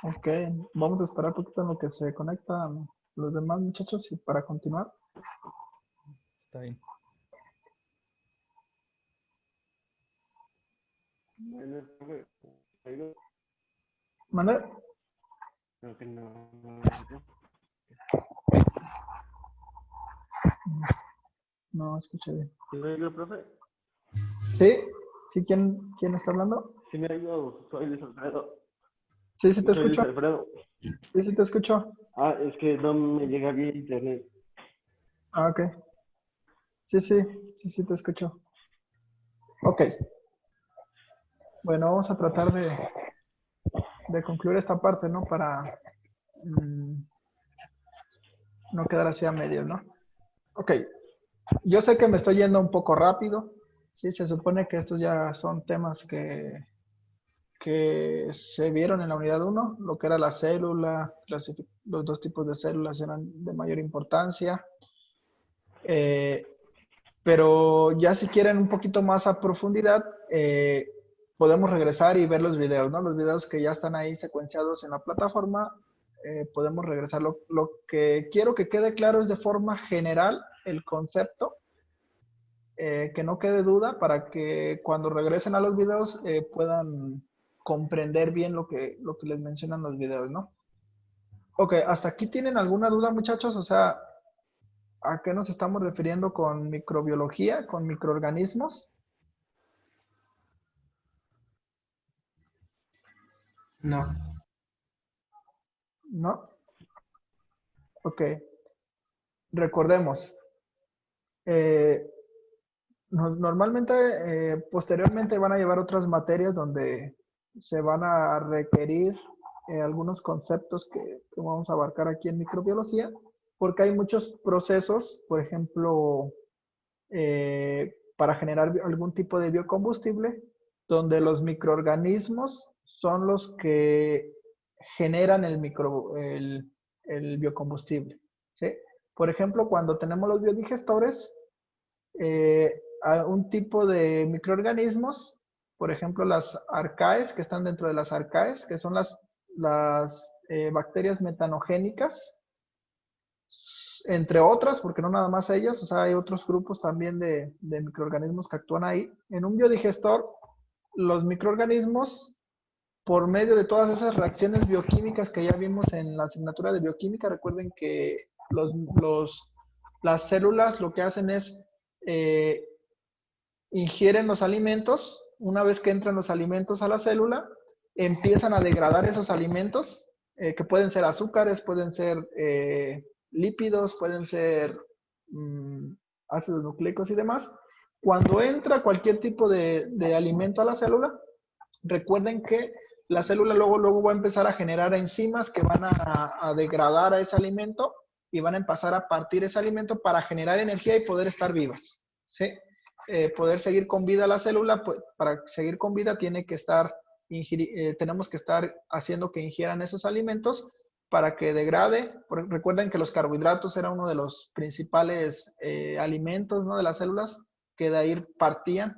Ok, vamos a esperar un poquito en lo que se conectan los demás muchachos y para continuar. Está bien. Bueno, profe, oigo, ¿Mande? creo que no. No escuché bien. ¿Sí me oigo, profe? ¿Sí? ¿Sí? ¿Quién está hablando? Sí me oigo, soy Luis Alfredo. Sí, sí te Soy Luis escucho. Alfredo. Sí, sí te escucho. Ah, es que no me llega bien internet. Ah, ok. Sí te escucho. Ok, bueno, vamos a tratar de concluir esta parte, ¿no? Para mm, no quedar así a medias, ¿no? Ok, yo sé que me estoy yendo un poco rápido. Sí, se supone que estos ya son temas que se vieron en la unidad uno, lo que era la célula, los dos tipos de células eran de mayor importancia. Eh, pero ya si quieren un poquito más a profundidad, podemos regresar y ver los videos, ¿no? Los videos que ya están ahí secuenciados en la plataforma, podemos regresar. Lo que quiero que quede claro es de forma general el concepto, que no quede duda para que cuando regresen a los videos puedan comprender bien lo que les mencionan los videos, ¿no? Ok, ¿hasta aquí tienen alguna duda, muchachos? O sea, ¿a qué nos estamos refiriendo con microbiología, con microorganismos? No. ¿No? Ok, recordemos. eh, Normalmente, posteriormente van a llevar otras materias donde se van a requerir algunos conceptos que vamos a abarcar aquí en microbiología, porque hay muchos procesos, por ejemplo, para generar algún tipo de biocombustible, donde los microorganismos son los que generan el biocombustible. ¿Sí? Por ejemplo, cuando tenemos los biodigestores, a un tipo de microorganismos, por ejemplo, las arcaes, que están dentro de las arcaes, que son las bacterias metanogénicas, entre otras, porque no nada más ellas, o sea, hay otros grupos también de microorganismos que actúan ahí. En un biodigestor, los microorganismos, por medio de todas esas reacciones bioquímicas que ya vimos en la asignatura de bioquímica, recuerden que las células lo que hacen es eh, ingieren los alimentos, una vez que entran los alimentos a la célula, empiezan a degradar esos alimentos, que pueden ser azúcares, pueden ser lípidos, pueden ser mmm, ácidos nucleicos y demás. Cuando entra cualquier tipo de alimento a la célula, recuerden que la célula luego va a empezar a generar enzimas que van a degradar a ese alimento y van a empezar a partir ese alimento para generar energía y poder estar vivas, ¿sí? Poder seguir con vida la célula, pues, para seguir con vida tiene que estar, tenemos que estar haciendo que ingieran esos alimentos para que degrade. Recuerden que los carbohidratos eran uno de los principales alimentos, ¿no?, de las células, que de ahí partían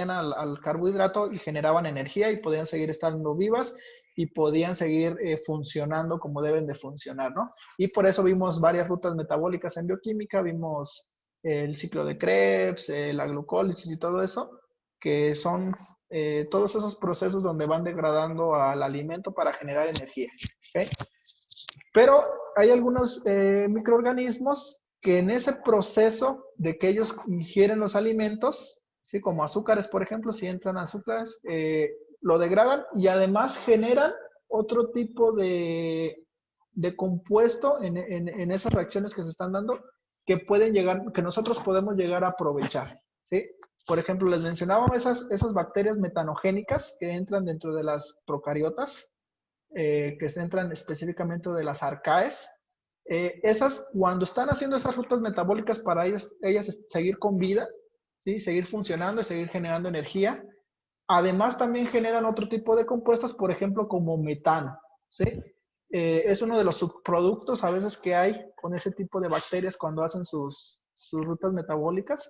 al carbohidrato y generaban energía y podían seguir estando vivas y podían seguir funcionando como deben de funcionar, ¿no? Y por eso vimos varias rutas metabólicas en bioquímica, vimos el ciclo de Krebs, la glucólisis y todo eso, que son todos esos procesos donde van degradando al alimento para generar energía. ¿Okay? Pero hay algunos microorganismos que en ese proceso de que ellos ingieren los alimentos, ¿sí?, como azúcares, por ejemplo, si entran azúcares, lo degradan y además generan otro tipo de compuesto en esas reacciones que se están dando que pueden llegar, que nosotros podemos llegar a aprovechar, ¿sí? Por ejemplo, les mencionaba esas bacterias metanogénicas que entran dentro de las procariotas, que se entran específicamente de las arcaes. Esas, cuando están haciendo esas rutas metabólicas para ellas seguir con vida, ¿sí?, seguir funcionando y seguir generando energía, además también generan otro tipo de compuestos, por ejemplo, como metano, ¿sí? Es uno de los subproductos a veces que hay con ese tipo de bacterias cuando hacen sus rutas metabólicas.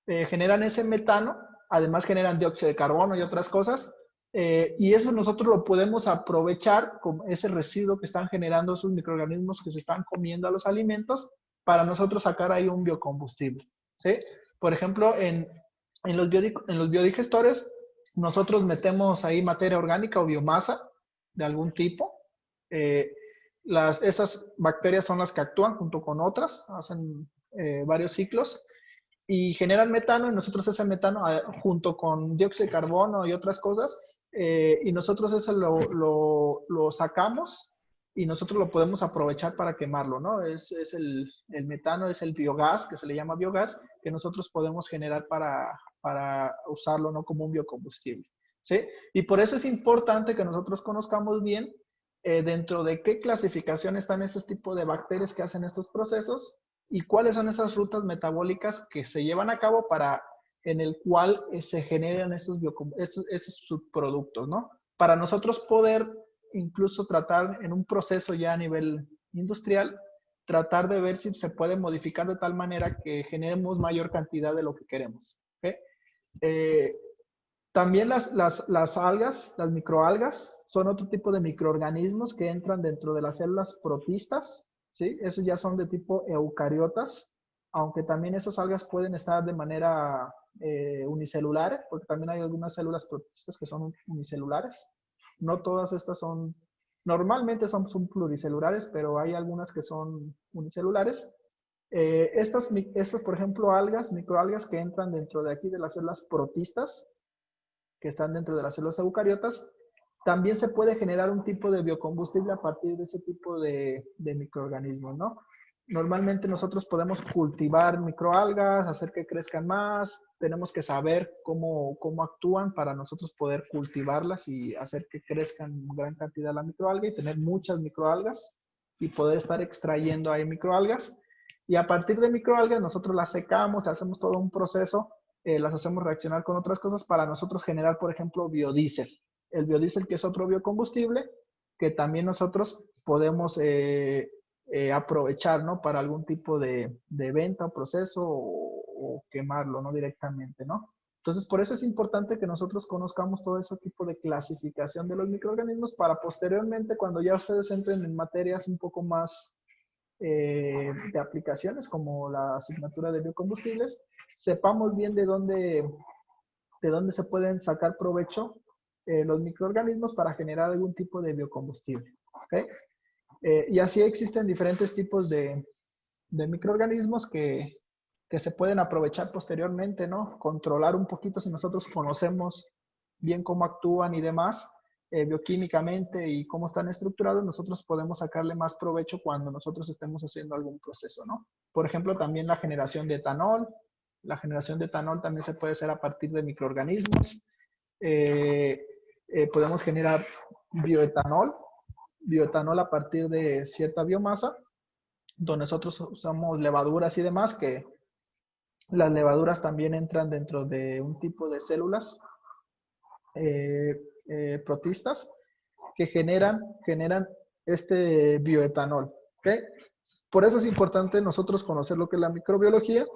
Generan ese metano, además generan dióxido de carbono y otras cosas, Y eso nosotros lo podemos aprovechar como ese residuo que están generando esos microorganismos que se están comiendo a los alimentos para nosotros sacar ahí un biocombustible, ¿sí? Por ejemplo, en los biodigestores, nosotros metemos ahí materia orgánica o biomasa de algún tipo. Eh, esas bacterias son las que actúan junto con otras, hacen varios ciclos y generan metano y nosotros ese metano junto con dióxido de carbono y otras cosas y nosotros eso lo sacamos y nosotros lo podemos aprovechar para quemarlo, ¿no? Es el metano, es el biogás, que se le llama biogás, que nosotros podemos generar para usarlo, ¿no? Como un biocombustible, ¿sí? Y por eso es importante que nosotros conozcamos bien dentro de qué clasificación están esos tipos de bacterias que hacen estos procesos y cuáles son esas rutas metabólicas que se llevan a cabo para en el cual se generan estos subproductos, ¿no? Para nosotros poder incluso tratar en un proceso ya a nivel industrial, tratar de ver si se puede modificar de tal manera que generemos mayor cantidad de lo que queremos. ¿Okay? Eh, también las algas, las microalgas, son otro tipo de microorganismos que entran dentro de las células protistas, ¿sí? Esos ya son de tipo eucariotas, aunque también esas algas pueden estar de manera unicelular, porque también hay algunas células protistas que son unicelulares. No todas estas son, normalmente son pluricelulares, pero hay algunas que son unicelulares. Estas, por ejemplo, algas, microalgas que entran dentro de aquí de las células protistas, que están dentro de las células eucariotas, también se puede generar un tipo de biocombustible a partir de ese tipo de microorganismos, ¿no? Normalmente nosotros podemos cultivar microalgas, hacer que crezcan más, tenemos que saber cómo actúan para nosotros poder cultivarlas y hacer que crezcan gran cantidad la microalga y tener muchas microalgas y poder estar extrayendo ahí microalgas. Y a partir de microalgas nosotros las secamos, hacemos todo un proceso las hacemos reaccionar con otras cosas para nosotros generar, por ejemplo, biodiesel. El biodiesel que es otro biocombustible que también nosotros podemos aprovechar, ¿no? Para algún tipo de venta o proceso o quemarlo, ¿no? Directamente, ¿no? Entonces, por eso es importante que nosotros conozcamos todo ese tipo de clasificación de los microorganismos para posteriormente, cuando ya ustedes entren en materias un poco más de aplicaciones como la asignatura de biocombustibles, sepamos bien de dónde se pueden sacar provecho los microorganismos para generar algún tipo de biocombustible. ¿Okay? Y así existen diferentes tipos de microorganismos que se pueden aprovechar posteriormente, ¿no? Controlar un poquito si nosotros conocemos bien cómo actúan y demás, bioquímicamente y cómo están estructurados, nosotros podemos sacarle más provecho cuando nosotros estemos haciendo algún proceso, ¿no? Por ejemplo, también la generación de etanol. La generación de etanol también se puede hacer a partir de microorganismos. Podemos generar bioetanol, bioetanol a partir de cierta biomasa, donde nosotros usamos levaduras y demás, que las levaduras también entran dentro de un tipo de células protistas que generan este bioetanol. ¿Okay? Por eso es importante nosotros conocer lo que es la microbiología,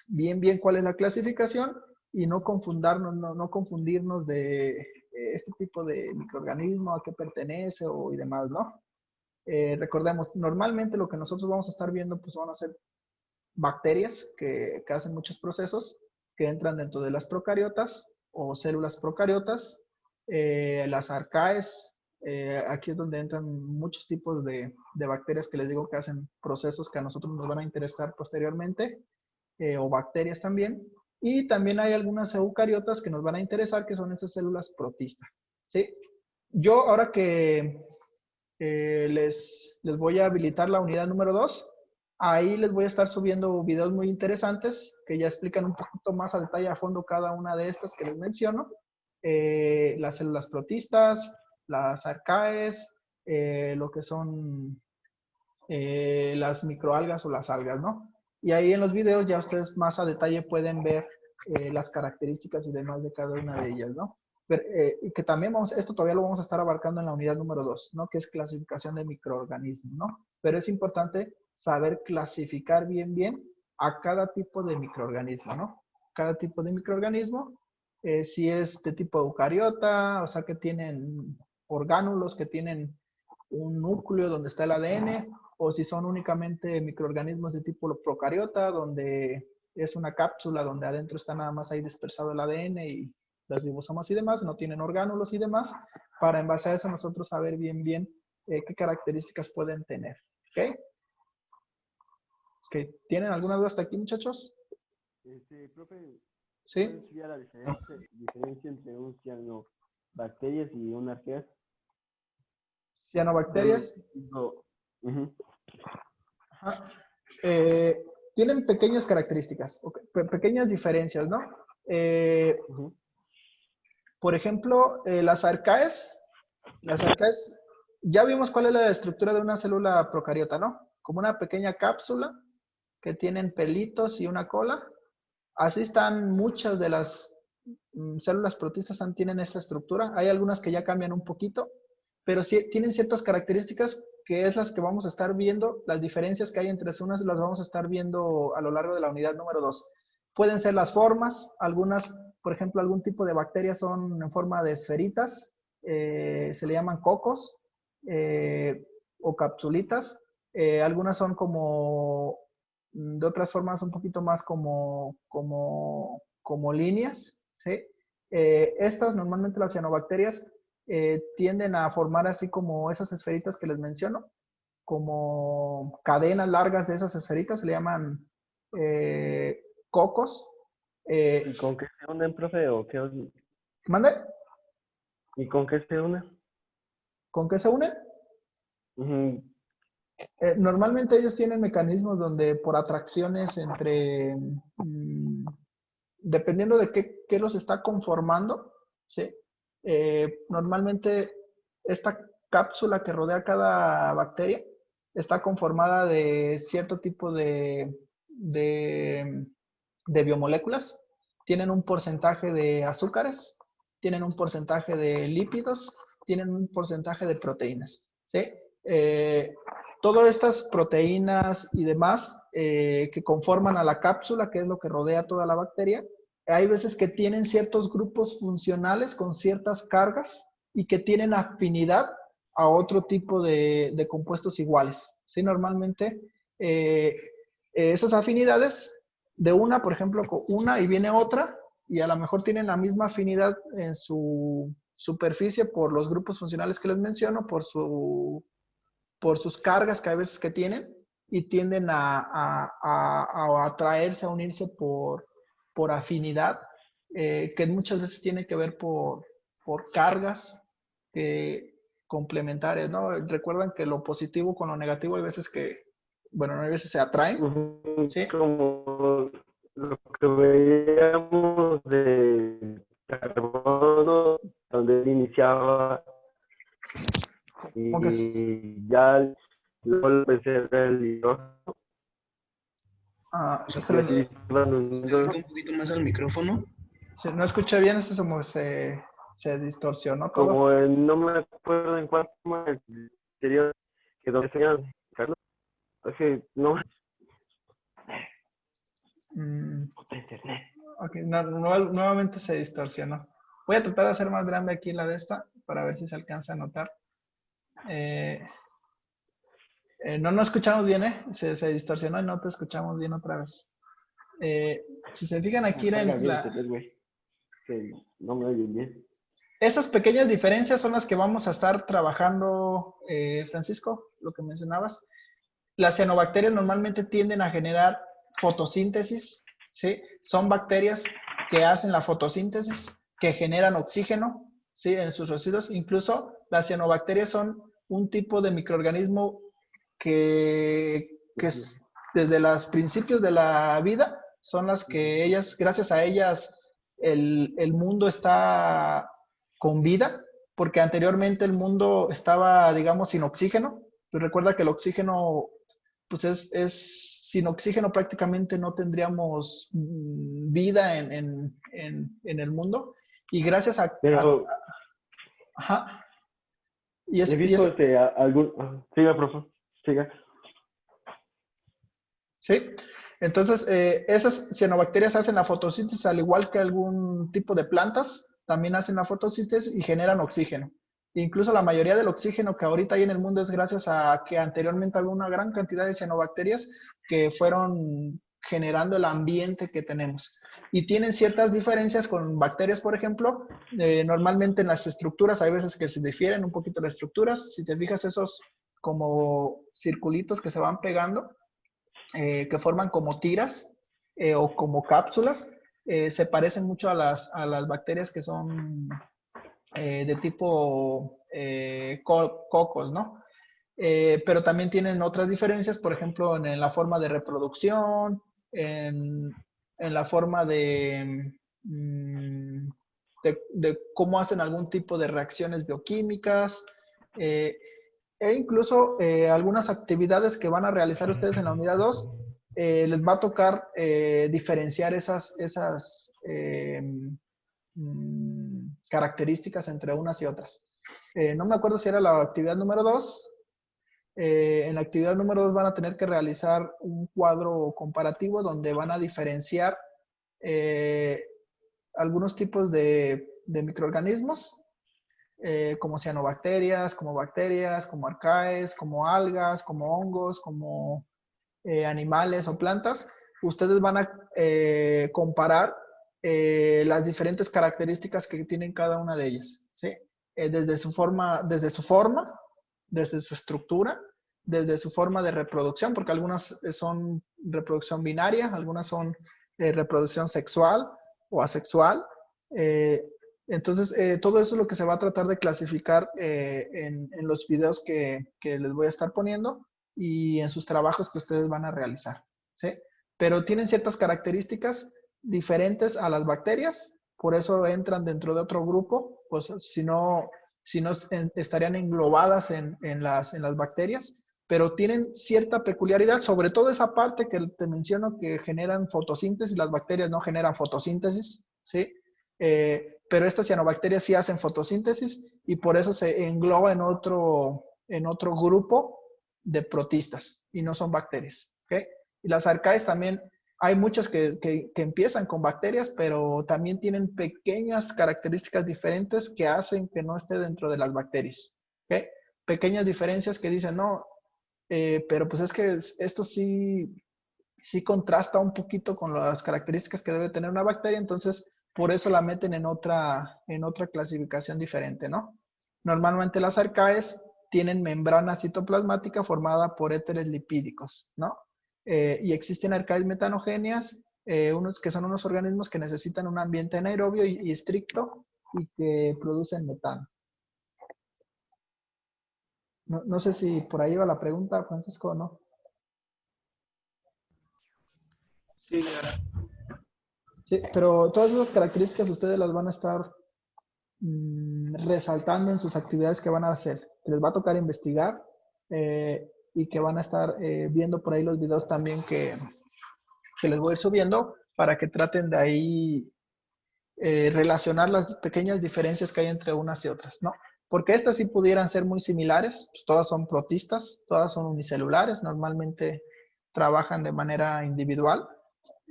bien cuál es la clasificación y no confundirnos, no confundirnos de este tipo de microorganismo, a qué pertenece y demás, ¿no? Recordemos, normalmente lo que nosotros vamos a estar viendo pues van a ser bacterias que hacen muchos procesos, que entran dentro de las procariotas o células procariotas, las arcaes, aquí es donde entran muchos tipos de bacterias que les digo que hacen procesos que a nosotros nos van a interesar posteriormente, o bacterias también. Y también hay algunas eucariotas que nos van a interesar, que son estas células protistas. ¿Sí? Yo ahora que les voy a habilitar la unidad número 2, ahí les voy a estar subiendo videos muy interesantes que ya explican un poquito más a detalle a fondo cada una de estas que les menciono. Las células protistas, las arcaes, lo que son las microalgas o las algas, ¿no? Y ahí en los videos ya ustedes más a detalle pueden ver las características y demás de cada una de ellas, ¿no? Pero, y que también esto todavía lo vamos a estar abarcando en la unidad número 2, ¿no? Que es clasificación de microorganismos, ¿no? Pero es importante saber clasificar bien a cada tipo de microorganismo, ¿no? Cada tipo de microorganismo si es de tipo eucariota, o sea que tienen orgánulos que tienen un núcleo donde está el ADN, o si son únicamente microorganismos de tipo procariota, donde es una cápsula donde adentro está nada más ahí dispersado el ADN y los ribosomas y demás, no tienen orgánulos y demás, para en base a eso nosotros saber bien qué características pueden tener. ¿Ok? ¿Tienen alguna duda hasta aquí, muchachos? Profe, ¿Sí? ¿puede estudiar la diferencia entre un cianobacterias y un arqueas? Cianobacterias. Ujú. Ajá. Tienen pequeñas características, pequeñas diferencias, ¿no? Ujú. Por ejemplo, las arcaes, ya vimos cuál es la estructura de una célula procariota, ¿no? Como una pequeña cápsula que tienen pelitos y una cola. Así están muchas de las células protistas tienen esta estructura. Hay algunas que ya cambian un poquito, pero sí tienen ciertas características que es las que vamos a estar viendo, las diferencias que hay entre unas las vamos a estar viendo a lo largo de la unidad número 2. Pueden ser las formas, algunas, por ejemplo, algún tipo de bacterias son en forma de esferitas, se le llaman cocos o capsulitas. Algunas son como, de otras formas, un poquito más como líneas, ¿sí? Estas, normalmente las cianobacterias, tienden a formar así como esas esferitas que les menciono, como cadenas largas de esas esferitas, se le llaman cocos. ¿Y con qué se unen, profe? ¿Mande? ¿Y con qué se unen? ¿Con qué se unen? Ujú. Normalmente ellos tienen mecanismos donde por atracciones entre, dependiendo de qué los está conformando, ¿sí? Normalmente esta cápsula que rodea cada bacteria está conformada de cierto tipo de biomoléculas. Tienen un porcentaje de azúcares, tienen un porcentaje de lípidos, tienen un porcentaje de proteínas, ¿sí? Todas estas proteínas y demás que conforman a la cápsula, que es lo que rodea toda la bacteria, hay veces que tienen ciertos grupos funcionales con ciertas cargas y que tienen afinidad a otro tipo de compuestos iguales. ¿Sí? Normalmente esas afinidades de una, por ejemplo, con una y viene otra, y a lo mejor tienen la misma afinidad en su superficie por los grupos funcionales que les menciono, por sus cargas que hay veces que tienen, y tienden a atraerse, a unirse por afinidad, que muchas veces tiene que ver por cargas complementarias, ¿no? Recuerdan que lo positivo con lo negativo hay veces que, bueno, no hay veces se atraen, Ujú. ¿sí? Como lo que veíamos de carbono, donde él iniciaba Como que y ya luego empecé a ver el hidrógeno, y híjole, así van uniendo. Un poquito más al micrófono. no escuché bien, eso como se distorsionó todo. Como no me acuerdo en cuál forma anterior que donde enseñan, Carlos, es que no. Mm, Internet. ok, nuevamente se distorsionó. Voy a tratar de hacer más grande aquí la de esta para ver si se alcanza a notar. Eh, no escuchamos bien, ¿eh? Se distorsionó y no te escuchamos bien otra vez. Si se fijan aquí Salga en bien internet, güey. Que no me oyen bien. esas pequeñas diferencias son las que vamos a estar trabajando, Francisco, lo que mencionabas. Las cianobacterias normalmente tienden a generar fotosíntesis, ¿sí? Son bacterias que hacen la fotosíntesis, que generan oxígeno, ¿sí? En sus residuos. Incluso las cianobacterias son un tipo de microorganismo que desde los principios de la vida son las que ellas, gracias a ellas, el mundo está con vida, porque anteriormente el mundo estaba, digamos, sin oxígeno. Entonces, recuerda que el oxígeno, pues sin oxígeno prácticamente no tendríamos vida en el mundo. Y gracias Pero ajá, he y visto eso, algún. Siga, profesor. Siga. ¿sí? Entonces, esas cianobacterias hacen la fotosíntesis al igual que algún tipo de plantas, también hacen la fotosíntesis y generan oxígeno. Incluso la mayoría del oxígeno que ahorita hay en el mundo es gracias a que anteriormente había una gran cantidad de cianobacterias que fueron generando el ambiente que tenemos. Y tienen ciertas diferencias con bacterias, por ejemplo. Normalmente en las estructuras hay veces que se difieren un poquito las estructuras. Si te fijas, esos como circulitos que se van pegando, que forman como tiras o como cápsulas, se parecen mucho a las bacterias que son de tipo cocos, ¿no? Pero también tienen otras diferencias, por ejemplo, en la forma de reproducción, en la forma de cómo hacen algún tipo de reacciones bioquímicas, eh, e incluso algunas actividades que van a realizar ustedes en la unidad 2, les va a tocar diferenciar esas características entre unas y otras. No me acuerdo si era la actividad número 2. En la actividad número 2 van a tener que realizar un cuadro comparativo donde van a diferenciar eh, algunos tipos de microorganismos, como cianobacterias, como bacterias, como arcaes, como algas, como hongos, como animales o plantas. Ustedes van a comparar las diferentes características que tienen cada una de ellas, ¿sí? Desde su forma, desde su estructura, desde su forma de reproducción, porque algunas son reproducción binaria, algunas son reproducción sexual o asexual. Eh, entonces, todo eso es lo que se va a tratar de clasificar en los videos que les voy a estar poniendo y en sus trabajos que ustedes van a realizar, ¿sí? Pero tienen ciertas características diferentes a las bacterias, por eso entran dentro de otro grupo, pues si no estarían englobadas en las bacterias, pero tienen cierta peculiaridad, sobre todo esa parte que te menciono que generan fotosíntesis, las bacterias no generan fotosíntesis, ¿sí? Pero estas cianobacterias sí hacen fotosíntesis y por eso se engloba en otro grupo de protistas y no son bacterias, ¿ok? Y las arcaes también, hay muchas que empiezan con bacterias, pero también tienen pequeñas características diferentes que hacen que no esté dentro de las bacterias, ¿ok? Pequeñas diferencias que dicen, no, pero pues es que esto sí contrasta un poquito con las características que debe tener una bacteria, entonces por eso la meten en otra clasificación diferente, ¿no? Normalmente las arcaes tienen membrana citoplasmática formada por éteres lipídicos, ¿no? Y existen arcaes metanogéneas, unos que son unos organismos que necesitan un ambiente anaerobio y estricto y que producen metano. No sé si por ahí va la pregunta, Francisco, o no. Sí, ahora. Sí, pero todas esas características ustedes las van a estar resaltando en sus actividades que van a hacer. Que les va a tocar investigar y que van a estar viendo por ahí los videos también que les voy a ir subiendo para que traten de ahí relacionar las pequeñas diferencias que hay entre unas y otras, ¿no? Porque estas sí pudieran ser muy similares, pues todas son protistas, todas son unicelulares, normalmente trabajan de manera individual,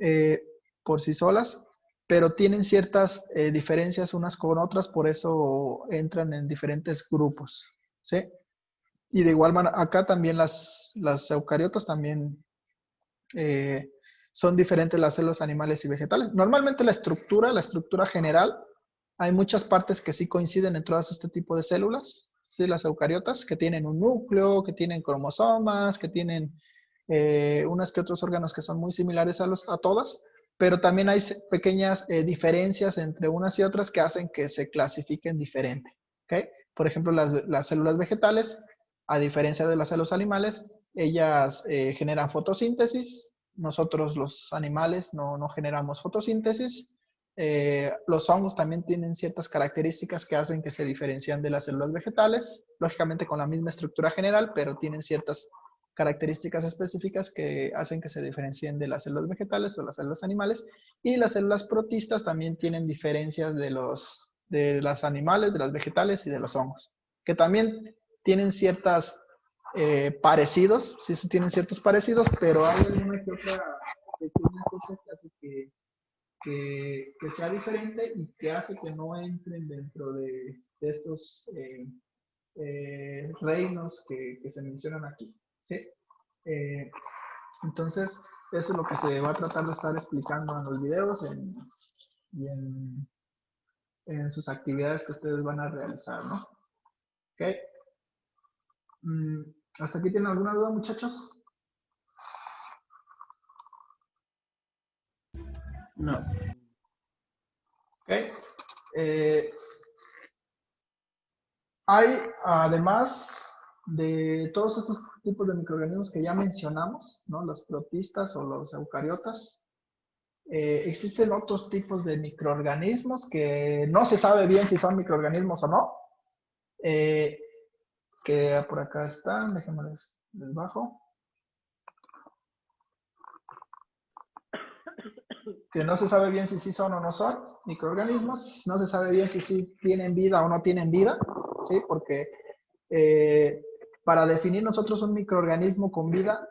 eh, por sí solas, pero tienen ciertas diferencias unas con otras, por eso entran en diferentes grupos, ¿sí? Y de igual manera, acá también las eucariotas también eh, son diferentes las células animales y vegetales. Normalmente la estructura general, hay muchas partes que sí coinciden en todas este tipo de células, ¿sí? Las eucariotas, que tienen un núcleo, que tienen cromosomas, que tienen unas que otros órganos que son muy similares a todas, pero también hay pequeñas diferencias entre unas y otras que hacen que se clasifiquen diferente, ¿ok? Por ejemplo, las células vegetales, a diferencia de las células animales, ellas generan fotosíntesis, nosotros los animales no generamos fotosíntesis. Los hongos también tienen ciertas características que hacen que se diferencian de las células vegetales, lógicamente con la misma estructura general, pero tienen ciertas características específicas que hacen que se diferencien de las células vegetales o las células animales. Y las células protistas también tienen diferencias de las animales, de las vegetales y de los hongos, que también tienen parecidos, sí se tienen ciertos parecidos, pero hay alguna que otra pequeña cosa que hace que sea diferente y que hace que no entren dentro de estos reinos que se mencionan aquí, ¿sí? Eh, entonces, eso es lo que se va a tratar de estar explicando en los videos y en sus actividades que ustedes van a realizar, ¿no? ¿Ok? ¿Hasta aquí tienen alguna duda, muchachos? No. ¿Ok? Hay, además de todos estos tipos de microorganismos que ya mencionamos, ¿no? Las protistas o los eucariotas, existen otros tipos de microorganismos que no se sabe bien si son microorganismos o no, que por acá están, déjenme les bajo, que no se sabe bien si sí son o no son microorganismos, no se sabe bien si sí tienen vida o no tienen vida, ¿sí? Porque para definir nosotros un microorganismo con vida,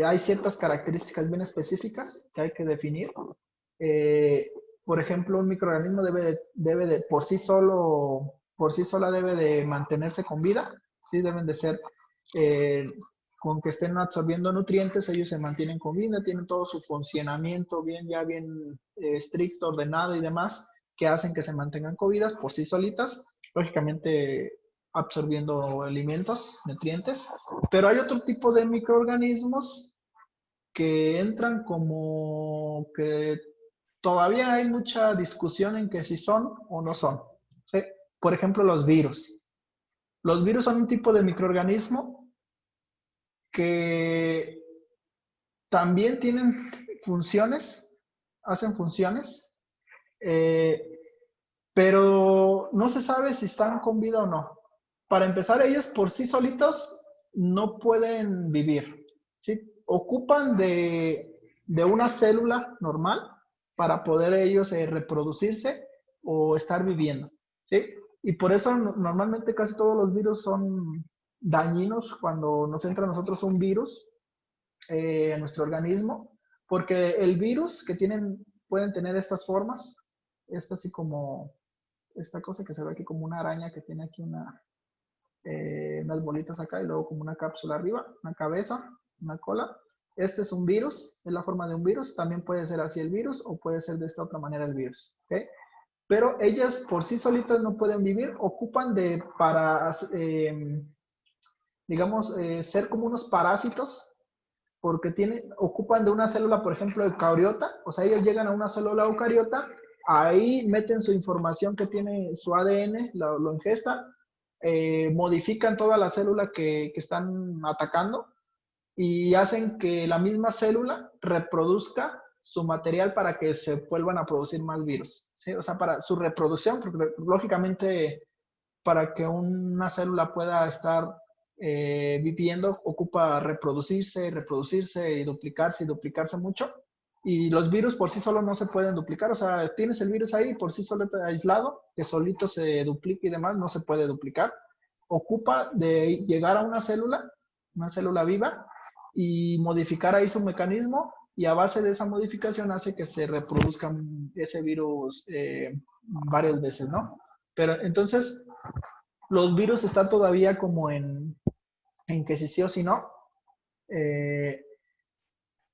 hay ciertas características bien específicas que hay que definir. Por ejemplo, un microorganismo debe de por sí sola debe de mantenerse con vida, ¿sí? Deben de ser, con que estén absorbiendo nutrientes, ellos se mantienen con vida, tienen todo su funcionamiento bien, ya bien estricto, ordenado y demás, que hacen que se mantengan con vidas por sí solitas, lógicamente absorbiendo alimentos, nutrientes, pero hay otro tipo de microorganismos que entran como que todavía hay mucha discusión en que si son o no son, ¿sí? Por ejemplo, los virus. Los virus son un tipo de microorganismo que también tienen funciones, hacen funciones, eh, pero no se sabe si están con vida o no. Para empezar, ellos por sí solitos no pueden vivir, ¿sí? Ocupan de una célula normal para poder ellos reproducirse o estar viviendo, ¿sí? Y por eso normalmente casi todos los virus son dañinos cuando nos entra a nosotros un virus en nuestro organismo, porque el virus que tienen, pueden tener estas formas, esta así como, esta cosa que se ve aquí como una araña que tiene aquí unas bolitas acá y luego como una cápsula arriba, una cabeza, una cola. Este es un virus, es la forma de un virus, también puede ser así el virus o puede ser de esta otra manera el virus, ¿ok? Pero ellas por sí solitas no pueden vivir, ocupan para, digamos, ser como unos parásitos porque ocupan de una célula, por ejemplo, eucariota, o sea, ellos llegan a una célula eucariota, ahí meten su información que tiene su ADN, lo ingestan, modifican toda la célula que están atacando y hacen que la misma célula reproduzca su material para que se vuelvan a producir más virus, ¿sí? O sea, para su reproducción, porque lógicamente para que una célula pueda estar viviendo, ocupa reproducirse, reproducirse y duplicarse mucho. Y los virus por sí solos no se pueden duplicar, o sea, tienes el virus ahí por sí solo aislado, que solito se duplica y demás, no se puede duplicar. Ocupa de llegar a una célula viva, y modificar ahí su mecanismo, y a base de esa modificación hace que se reproduzca ese virus varias veces, ¿no? Pero entonces, los virus están todavía como en que si sí o si no. Eh,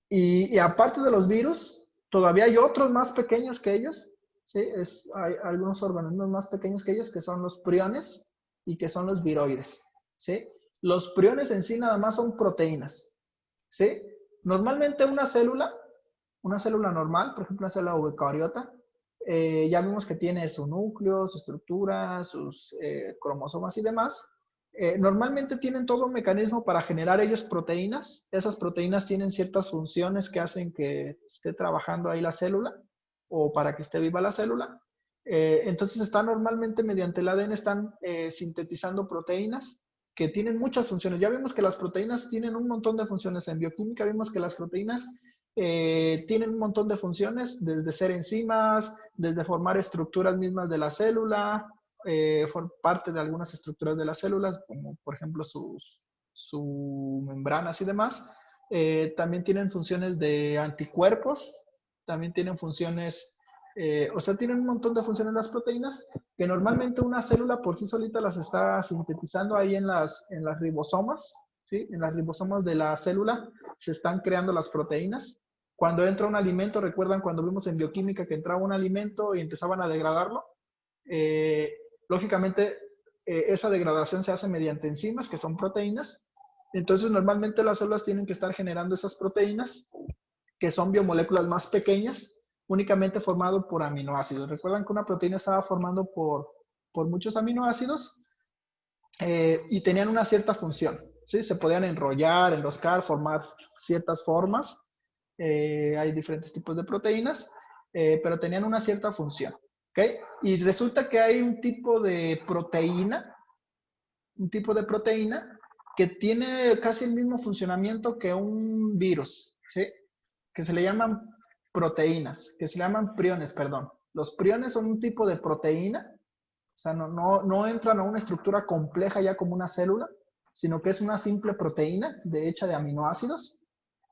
y aparte de los virus, todavía hay otros más pequeños que ellos, ¿sí? Hay algunos organismos más pequeños que ellos que son los priones y que son los viroides, ¿sí? Los priones en sí nada más son proteínas, ¿sí? Normalmente una célula normal, por ejemplo una célula eucariota, ya vimos que tiene su núcleo, su estructura, sus cromosomas y demás. Normalmente tienen todo un mecanismo para generar ellos proteínas. Esas proteínas tienen ciertas funciones que hacen que esté trabajando ahí la célula o para que esté viva la célula. Entonces están normalmente mediante el ADN están sintetizando proteínas que tienen muchas funciones. Ya vimos que las proteínas tienen un montón de funciones. En bioquímica vimos que las proteínas tienen un montón de funciones, desde ser enzimas, desde formar estructuras mismas de la célula, parte de algunas estructuras de las células, como por ejemplo su membranas y demás. también tienen funciones de anticuerpos, también tienen funciones, o sea, tienen un montón de funciones las proteínas, que normalmente una célula por sí solita las está sintetizando ahí en las ribosomas, ¿sí? En las ribosomas de la célula se están creando las proteínas. Cuando entra un alimento, recuerdan cuando vimos en bioquímica que entraba un alimento y empezaban a degradarlo, lógicamente esa degradación se hace mediante enzimas, que son proteínas. Entonces, normalmente las células tienen que estar generando esas proteínas, que son biomoléculas más pequeñas, únicamente formado por aminoácidos. Recuerdan que una proteína estaba formando por muchos aminoácidos y tenían una cierta función, ¿sí? Se podían enrollar, enroscar, formar ciertas formas. Hay diferentes tipos de proteínas, pero tenían una cierta función, ¿ok? Y resulta que hay un tipo de proteína que tiene casi el mismo funcionamiento que un virus, ¿sí? Que se le llaman proteínas, que se le llaman priones, perdón. Los priones son un tipo de proteína, o sea, no entran a una estructura compleja ya como una célula, sino que es una simple proteína hecha de aminoácidos,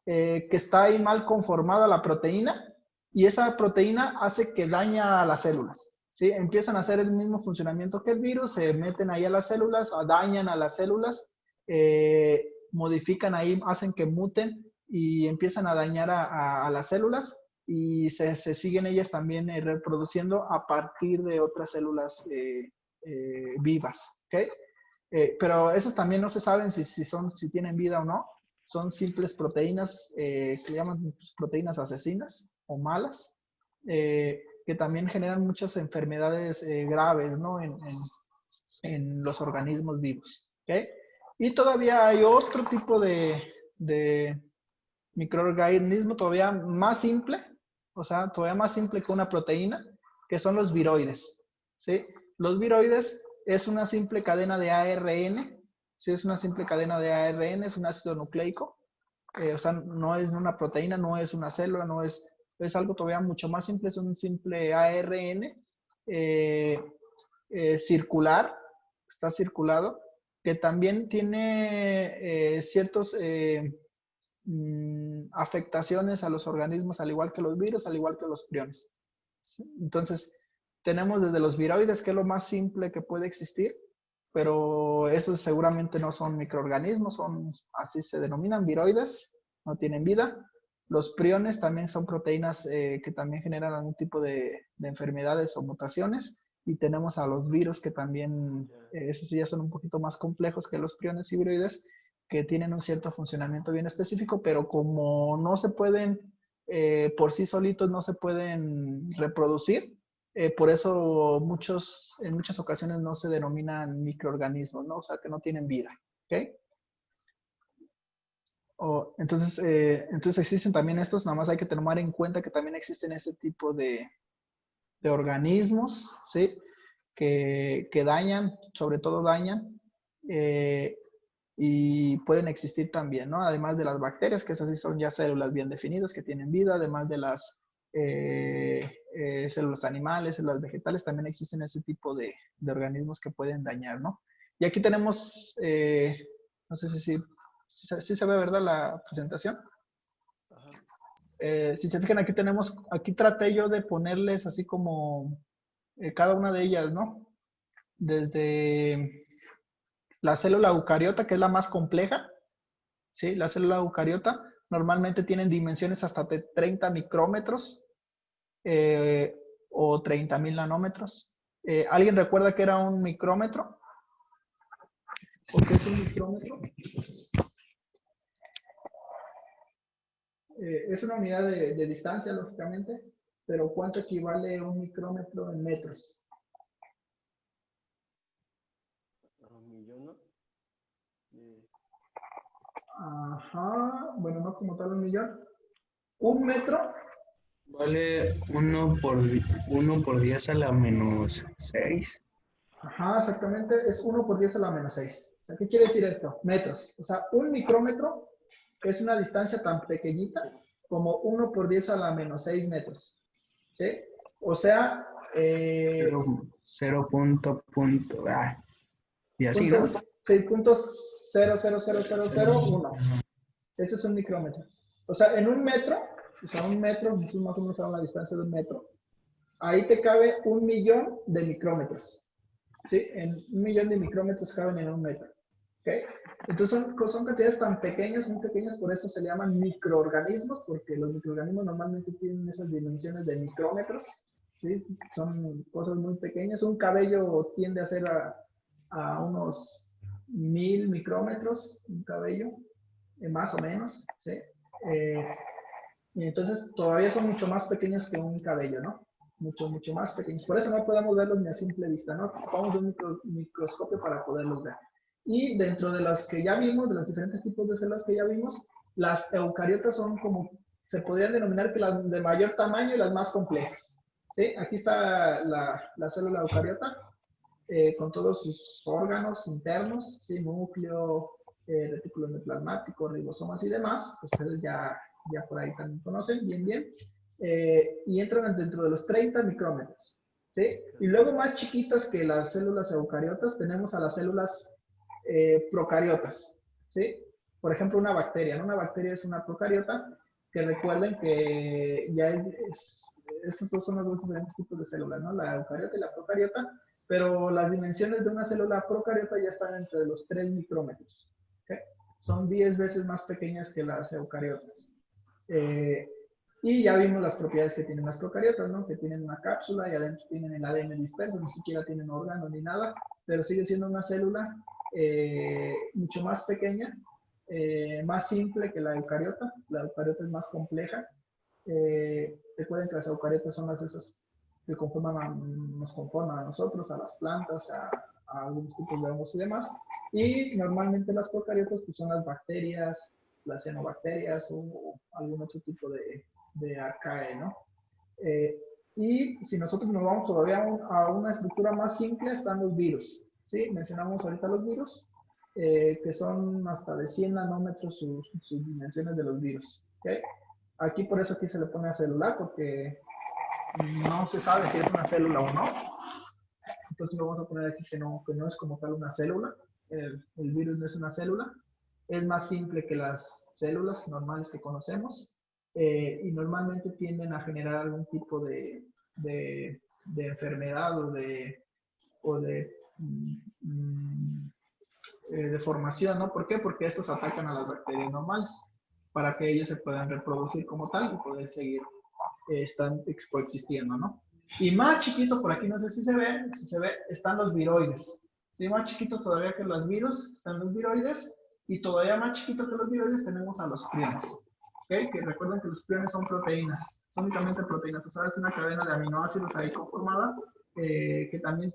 que está ahí mal conformada la proteína, y esa proteína hace que daña a las células, ¿sí? Empiezan a hacer el mismo funcionamiento que el virus, se meten ahí a las células, dañan a las células, modifican ahí, hacen que muten y empiezan a dañar a las células, y se siguen ellas también reproduciendo a partir de otras células vivas, ¿ok? Pero esos también no se saben si tienen vida o no. Son simples proteínas que llaman proteínas asesinas o malas, que también generan muchas enfermedades graves, ¿no? En los organismos vivos, ¿ok? Y todavía hay otro tipo de microorganismo todavía más simple, o sea, todavía más simple que una proteína, que son los viroides, ¿sí? Los viroides es una simple cadena de ARN, ¿sí? Es una simple cadena de ARN, es un ácido nucleico, o sea, no es una proteína, no es una célula, es algo todavía mucho más simple, es un simple ARN circular, está circulado, que también tiene ciertos afectaciones a los organismos, al igual que los virus, al igual que los priones. Entonces, tenemos desde los viroides, que es lo más simple que puede existir, pero esos seguramente no son microorganismos, así se denominan viroides, no tienen vida. Los priones también son proteínas que también generan algún tipo de enfermedades o mutaciones. Y tenemos a los virus, que también, esos ya son un poquito más complejos que los priones y viroides, que tienen un cierto funcionamiento bien específico, pero como no se pueden, por sí solitos no se pueden reproducir, por eso en muchas ocasiones no se denominan microorganismos, ¿no? O sea, que no tienen vida, ¿ok? Entonces existen también estos, nada más hay que tomar en cuenta que también existen ese tipo de organismos, ¿sí? Que dañan, sobre todo dañan, y pueden existir también, ¿no? Además de las bacterias, que esas sí son ya células bien definidas, que tienen vida, además de las células animales, células vegetales, también existen ese tipo de organismos que pueden dañar, ¿no? Y aquí tenemos, no sé si se ve, ¿verdad? La presentación. Si se fijan, aquí traté yo de ponerles así como cada una de ellas, ¿no? Desde la célula eucariota, que es la más compleja, ¿sí? La célula eucariota normalmente tienen dimensiones hasta de 30 micrómetros o 30.000 nanómetros. ¿Alguien recuerda qué era un micrómetro? ¿O qué es un micrómetro? Es una unidad de distancia, lógicamente, pero ¿cuánto equivale un micrómetro en metros? Ajá, bueno, no como tal 1.000.000. Un metro. Vale 1 por 10 a la menos 6. Ajá, exactamente, es 1 por 10 a la menos 6. O sea, ¿qué quiere decir esto? Metros. O sea, un micrómetro es una distancia tan pequeñita como 1 por 10 a la menos 6 metros. ¿Sí? O sea, 0 punto, y así, ¿no? 0.00001. Ese es un micrómetro. O sea, en un metro, o sea, un metro, nosotros más o menos a una distancia de un metro, ahí te cabe 1.000.000 de micrómetros. ¿Sí? En 1.000.000 de micrómetros caben en un metro. ¿Ok? Entonces son cantidades tan pequeñas, muy pequeñas, por eso se le llaman microorganismos, porque los microorganismos normalmente tienen esas dimensiones de micrómetros. ¿Sí? Son cosas muy pequeñas. Un cabello tiende a ser a unos 1.000 micrómetros, un cabello, más o menos. ¿Sí? Y entonces todavía son mucho más pequeños que un cabello, ¿no? Mucho, mucho más pequeños. Por eso no podemos verlos ni a simple vista, ¿no? Ocupamos un microscopio para poderlos ver. Y dentro de los que ya vimos, de los diferentes tipos de células que ya vimos, las eucariotas son como, se podrían denominar que las de mayor tamaño y las más complejas. ¿Sí? Aquí está la célula eucariota con todos sus órganos internos, ¿sí? Núcleo, retículo endoplasmático, ribosomas y demás. Ustedes ya por ahí también conocen, bien, bien. Y entran dentro de los 30 micrómetros. ¿Sí? Y luego más chiquitas que las células eucariotas tenemos a las células procariotas. ¿Sí? Por ejemplo, una bacteria. ¿No? Una bacteria es una procariota, que recuerden que ya estos dos son los dos diferentes tipos de células, ¿no? La eucariota y la procariota, pero las dimensiones de una célula procariota ya están entre los 3 micrómetros. ¿Okay? Son 10 veces más pequeñas que las eucariotas. Y ya vimos las propiedades que tienen las procariotas, ¿no? Que tienen una cápsula y adentro tienen el ADN disperso, ni siquiera tienen órganos ni nada, pero sigue siendo una célula mucho más pequeña, más simple que la eucariota. La eucariota es más compleja. Recuerden que las eucariotas son las esas que nos conforman a nosotros, a las plantas, a algunos tipos de hongos y demás. Y normalmente las procariotas pues, son las bacterias, las cianobacterias o algún otro tipo de arcae, ¿no? Y si nosotros nos vamos todavía a una estructura más simple, están los virus, ¿sí? Mencionamos ahorita los virus, que son hasta de 100 nanómetros sus dimensiones de los virus, ¿ok? Aquí por eso aquí se le pone a celular, porque no se sabe si es una célula o no. Entonces lo vamos a poner aquí que no es como tal una célula. El virus no es una célula. Es más simple que las células normales que conocemos. Y normalmente tienden a generar algún tipo de enfermedad o de deformación, ¿no? ¿Por qué? Porque estos atacan a las bacterias normales para que ellos se puedan reproducir como tal y poder seguir coexistiendo, ¿no? Y más chiquito, por aquí no sé si se ve, están los viroides. ¿Sí? Más chiquitos todavía que los virus, están los viroides, y todavía más chiquito que los viroides tenemos a los priones. ¿Okay? Que recuerden que los priones son proteínas, son únicamente proteínas, o sea, es una cadena de aminoácidos ahí conformada, que también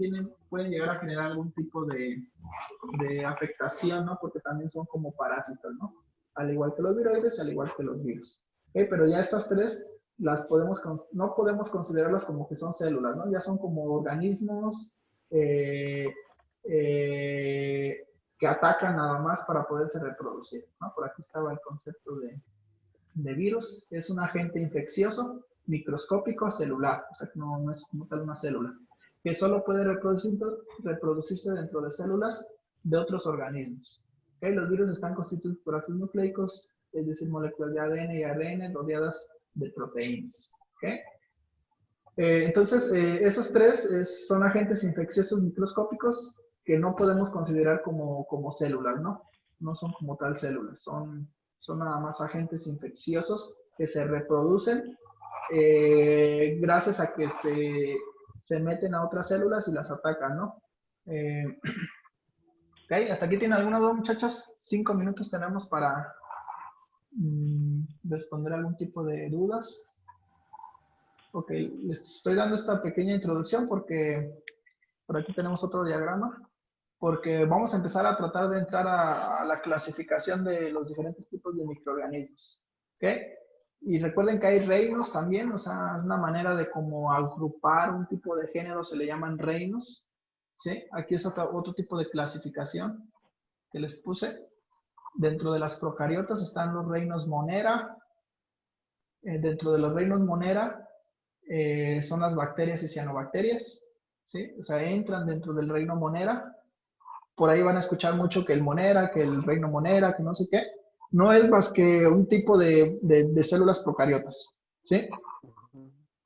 pueden llegar a generar algún tipo de afectación, ¿no? Porque también son como parásitos, ¿no? Al igual que los viroides, al igual que los virus. ¿Okay? Pero ya estas tres no podemos considerarlas como que son células, ¿no? Ya son como organismos que atacan nada más para poderse reproducir, ¿no? Por aquí estaba el concepto de virus. Es un agente infeccioso, microscópico, celular, o sea que no es como tal una célula, que solo puede reproducirse dentro de células de otros organismos. ¿Okay? Los virus están constituidos por ácidos nucleicos, es decir, moléculas de ADN y ARN rodeadas de proteínas. ¿Okay? Entonces, esos tres son agentes infecciosos microscópicos que no podemos considerar como células, ¿no? No son como tal células, son nada más agentes infecciosos que se reproducen gracias a que se meten a otras células y las atacan, ¿no? Ok, ¿hasta aquí tienen alguna duda, muchachos? 5 minutos tenemos para responder algún tipo de dudas. Ok, les estoy dando esta pequeña introducción porque por aquí tenemos otro diagrama, porque vamos a empezar a tratar de entrar a la clasificación de los diferentes tipos de microorganismos. ¿Ok? Y recuerden que hay reinos también, o sea, una manera de como agrupar un tipo de género se le llaman reinos. ¿Sí? Aquí es otro tipo de clasificación que les puse. Dentro de las procariotas están los reinos Monera. Dentro de los reinos Monera son las bacterias y cianobacterias. ¿Sí? O sea, entran dentro del reino Monera. Por ahí van a escuchar mucho que el Monera, que el reino Monera, que no sé qué. no es más que un tipo de células procariotas, ¿sí?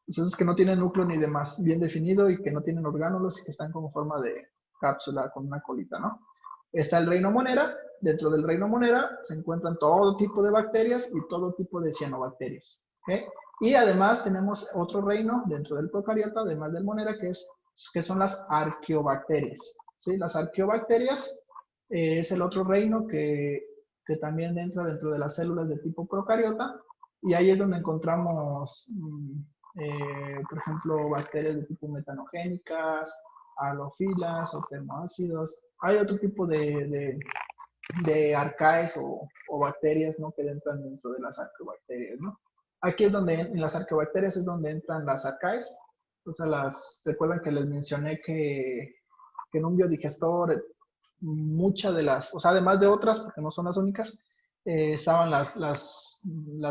Entonces que no tienen núcleo ni demás bien definido y que no tienen orgánulos y que están como forma de cápsula con una colita, ¿no? Está el reino Monera. Dentro del reino Monera se encuentran todo tipo de bacterias y todo tipo de cianobacterias, ¿ok? Y además tenemos otro reino dentro del procariota, además del Monera, que son las arqueobacterias, ¿sí? Las arqueobacterias es el otro reino que también entra dentro de las células de tipo procariota, y ahí es donde encontramos, por ejemplo, bacterias de tipo metanogénicas, halofilas o termoácidos. Hay otro tipo de arcaes o bacterias, ¿no? Que entran dentro de las arqueobacterias, ¿no? Aquí es donde, en las arqueobacterias es donde entran las arcaes. O sea, recuerdan que les mencioné que en un biodigestor muchas de las, o sea, además de otras, porque no son las únicas, estaban las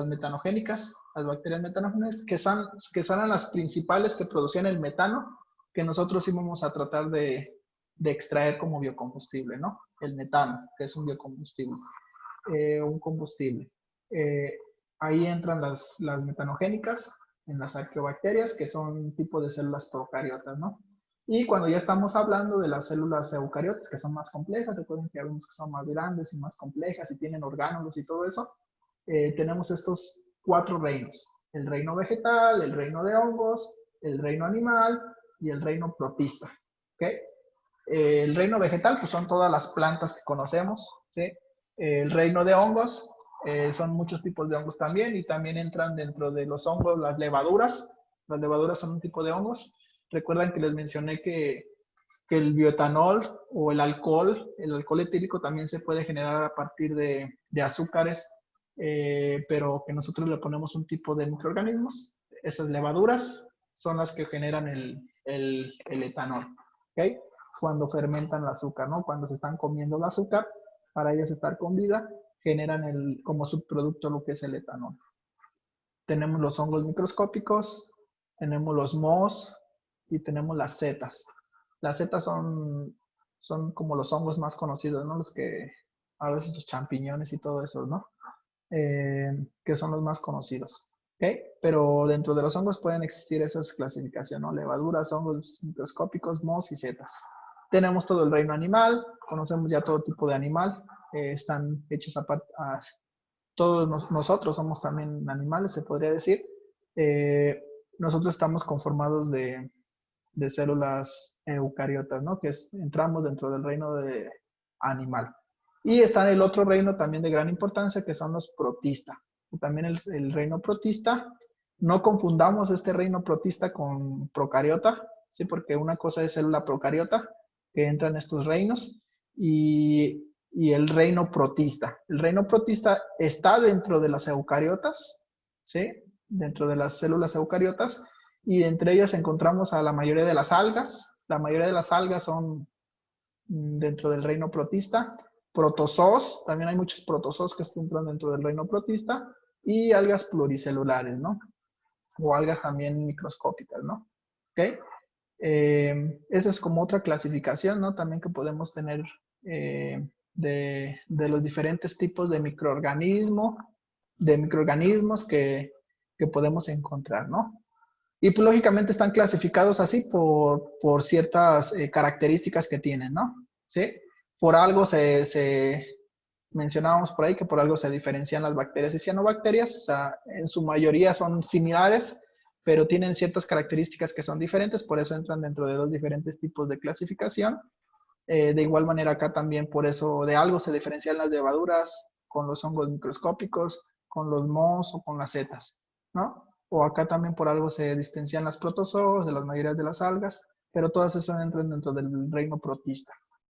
metanogénicas, las bacterias metanogénicas, que son las principales que producían el metano, que nosotros íbamos a tratar de extraer como biocombustible, ¿no? El metano, que es un biocombustible, un combustible. Eh, Ahí entran las metanogénicas en las arqueobacterias, que son un tipo de células procariotas, ¿no? Y cuando ya estamos hablando de las células eucariotas, que son más complejas, recuerden que algunos que son más grandes y más complejas y tienen orgánulos y todo eso, tenemos estos 4 reinos. El reino vegetal, el reino de hongos, el reino animal y el reino protista. ¿Ok? El reino vegetal, pues son todas las plantas que conocemos, ¿sí? El reino de hongos, son muchos tipos de hongos también, y también entran dentro de los hongos las levaduras. Las levaduras son un tipo de hongos. Recuerdan que les mencioné que el bioetanol o el alcohol etílico también se puede generar a partir de azúcares, pero que nosotros le ponemos un tipo de microorganismos. Esas levaduras son las que generan el etanol, ¿ok? Cuando fermentan el azúcar, ¿no? Cuando se están comiendo el azúcar, para ellas estar con vida, generan como subproducto lo que es el etanol. Tenemos los hongos microscópicos, tenemos los mohos y tenemos las setas. Las setas son como los hongos más conocidos, ¿no? Los que, a veces los champiñones y todo eso, ¿no? Que son los más conocidos. ¿Ok? Pero dentro de los hongos pueden existir esas clasificaciones, ¿no? Levaduras, hongos microscópicos, mohos y setas. Tenemos todo el reino animal, conocemos ya todo tipo de animal, están hechos aparte, todos nosotros somos también animales, se podría decir. Eh, Nosotros estamos conformados de células eucariotas, ¿no? Entramos dentro del reino de animal. Y está el otro reino también de gran importancia, que son los protistas. También el reino protista. No confundamos este reino protista con procariota, ¿sí? Porque una cosa es célula procariota, que entra en estos reinos, y el reino protista. El reino protista está dentro de las eucariotas, ¿sí? Dentro de las células eucariotas, y entre ellas encontramos a la mayoría de las algas. La mayoría de las algas son dentro del reino protista. Protozoos, también hay muchos protozoos que entran dentro del reino protista, y algas pluricelulares, ¿no? O algas también microscópicas, ¿no? ¿Ok? Esa es como otra clasificación, ¿no? También que podemos tener, de los diferentes tipos de microorganismos que podemos encontrar, ¿no? Y pues lógicamente están clasificados así por ciertas características que tienen, ¿no? ¿Sí? Por algo mencionábamos por ahí que por algo se diferencian las bacterias y cianobacterias. O sea, en su mayoría son similares, pero tienen ciertas características que son diferentes, por eso entran dentro de 2 diferentes tipos de clasificación. De igual manera acá también por eso de algo se diferencian las levaduras con los hongos microscópicos, con los mohos o con las setas, ¿no? O acá también por algo se distancian las protozoos de las mayorías de las algas, pero todas esas entran dentro del reino protista.